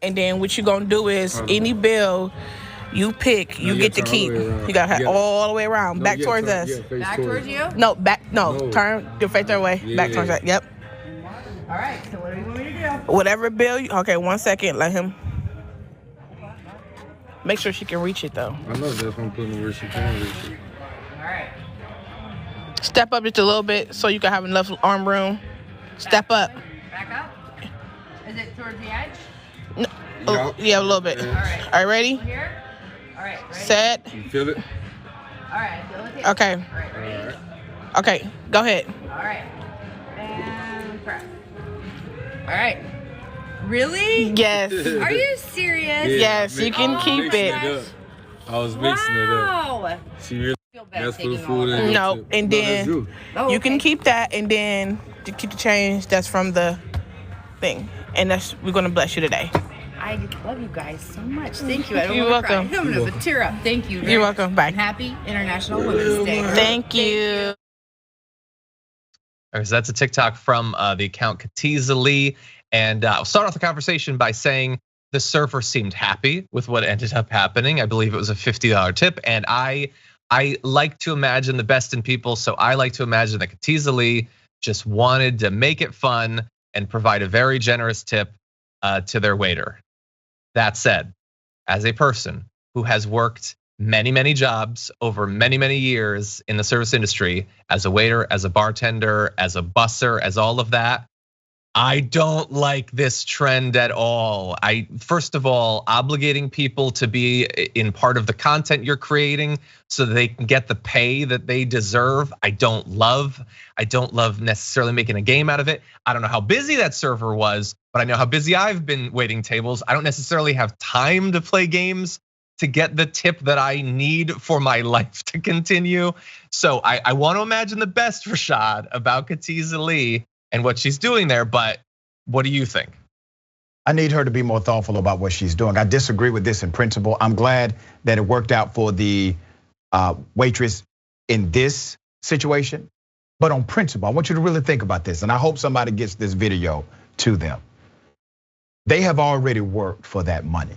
and then what you gonna do is any bill you pick, you get to keep. You gotta have all the way around, back towards us. Back towards you? No, turn your face their way, back towards that. Yep. All right. So what do you want me to do? Whatever bill. Okay, 1 second. Let him. Make sure she can reach it though. I know that's what I'm putting where she can reach it. All right. Step up just a little bit so you can have enough arm room. Step up. Back up. Is it towards the edge? No, yeah, a little bit. All right. All right, ready? Here. All right. Ready? Set. You feel it? All right. I feel it. Okay. All right. Ready? Okay, go ahead. All right. And press. All right. Really? Yes. Are you serious? Yes, you can keep it. I was mixing it up. Wow. She really Feel bad that's for the taking food. all And that. No, and then Oh, you can okay. keep that, and then to keep the change that's from the thing, and we're gonna bless you today. I love you guys so much. Thank you. I don't You're want to welcome. cry. I'm gonna tear up. Thank you. You're welcome. Bye. And happy International Women's Day. Thank you. So that's a TikTok from the account Katiza Lee. And I'll start off the conversation by saying the server seemed happy with what ended up happening. I believe it was a $50 tip. And I like to imagine the best in people. So I like to imagine that Katiza Lee just wanted to make it fun and provide a very generous tip to their waiter. That said, as a person who has worked many, many jobs over many, many years in the service industry, as a waiter, as a bartender, as a busser, as all of that, I don't like this trend at all. First of all, obligating people to be in part of the content you're creating so that they can get the pay that they deserve, I don't love. I don't love necessarily making a game out of it. I don't know how busy that server was, but I know how busy I've been waiting tables. I don't necessarily have time to play games to get the tip that I need for my life to continue. So I want to imagine the best, Rashad, about Katiza Lee and what she's doing there, but what do you think? I need her to be more thoughtful about what she's doing. I disagree with this in principle. I'm glad that it worked out for the waitress in this situation, but on principle, I want you to really think about this, and I hope somebody gets this video to them. They have already worked for that money.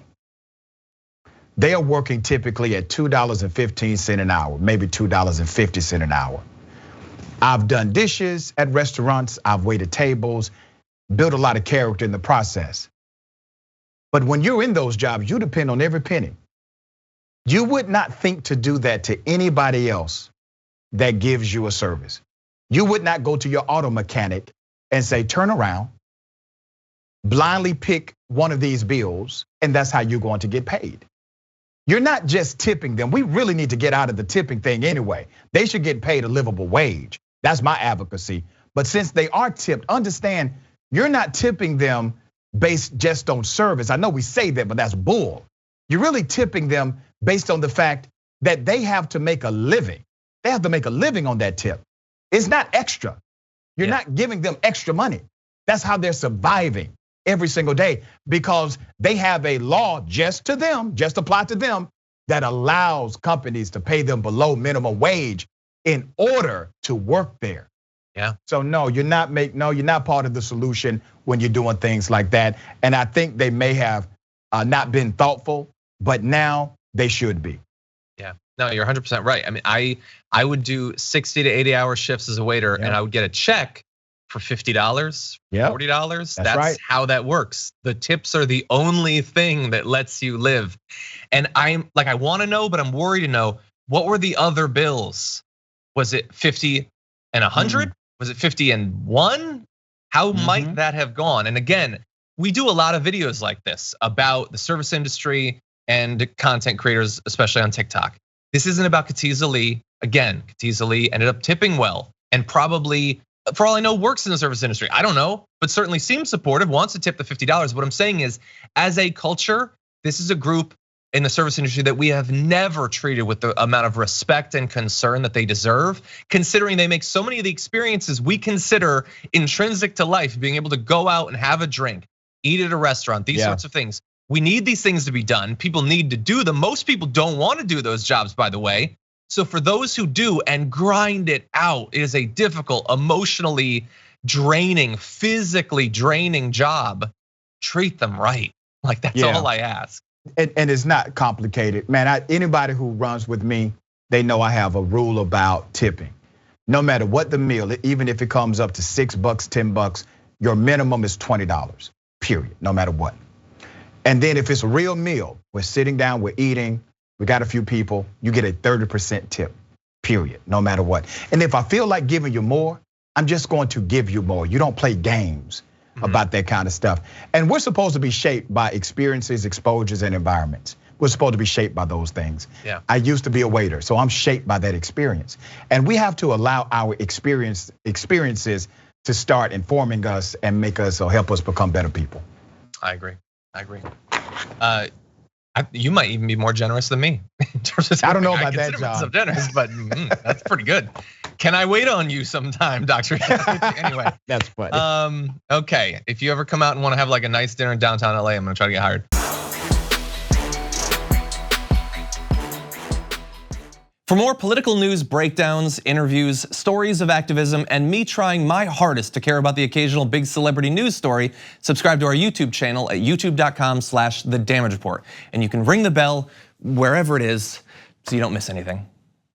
They are working typically at $2.15 an hour, maybe $2.50 an hour. I've done dishes at restaurants, I've waited tables, built a lot of character in the process. But when you're in those jobs, you depend on every penny. You would not think to do that to anybody else that gives you a service. You would not go to your auto mechanic and say, turn around, blindly pick one of these bills, and that's how you're going to get paid. You're not just tipping them. We really need to get out of the tipping thing anyway. They should get paid a livable wage. That's my advocacy. But since they are tipped, understand you're not tipping them based just on service. I know we say that, but that's bull. You're really tipping them based on the fact that they have to make a living. They have to make a living on that tip. It's not extra. You're not giving them extra money. That's how they're surviving every single day, because they have a law just to them, just applied to them, that allows companies to pay them below minimum wage in order to work there. Yeah. So no, you're not part of the solution when you're doing things like that. And I think they may have not been thoughtful, but now they should be. Yeah, no, you're 100% right. I mean, I would do 60 to 80 hour shifts as a waiter, and I would get a check for $50, $40. That's right. How that works. The tips are the only thing that lets you live. And I want to know, but I'm worried to know, what were the other bills? Was it 50 and 100? Was it 50 and 1? How might that have gone? And again, we do a lot of videos like this about the service industry and content creators, especially on TikTok. This isn't about Katiza Lee. Again, Katiza Lee ended up tipping well and probably, for all I know, works in the service industry. I don't know, but certainly seems supportive, wants to tip the $50. What I'm saying is, as a culture, this is a group in the service industry that we have never treated with the amount of respect and concern that they deserve, considering they make so many of the experiences we consider intrinsic to life, being able to go out and have a drink, eat at a restaurant, these sorts of things. We need these things to be done. People need to do them. Most people don't want to do those jobs, by the way. So for those who do and grind it out, it is a difficult, emotionally draining, physically draining job. Treat them right. Like that's all I ask. And it's not complicated, man. Anybody who runs with me, they know I have a rule about tipping. No matter what the meal, even if it comes up to $6, $10, your minimum is $20, period, no matter what. And then if it's a real meal, we're sitting down, we're eating, we got a few people, you get a 30% tip, period, no matter what. And if I feel like giving you more, I'm just going to give you more. You don't play games about that kind of stuff. And we're supposed to be shaped by experiences, exposures, and environments. We're supposed to be shaped by those things. Yeah. I used to be a waiter, so I'm shaped by that experience. And we have to allow our experiences to start informing us and make us or help us become better people. I agree. You might even be more generous than me in terms of I don't know about that, John. myself generous, but that's pretty good. Can I wait on you sometime, Dr. Anyway, that's funny. Okay, if you ever come out and want to have like a nice dinner in downtown LA, I'm gonna try to get hired. For more political news breakdowns, interviews, stories of activism, and me trying my hardest to care about the occasional big celebrity news story, subscribe to our YouTube channel at youtube.com/thedamagereport. And you can ring the bell wherever it is so you don't miss anything.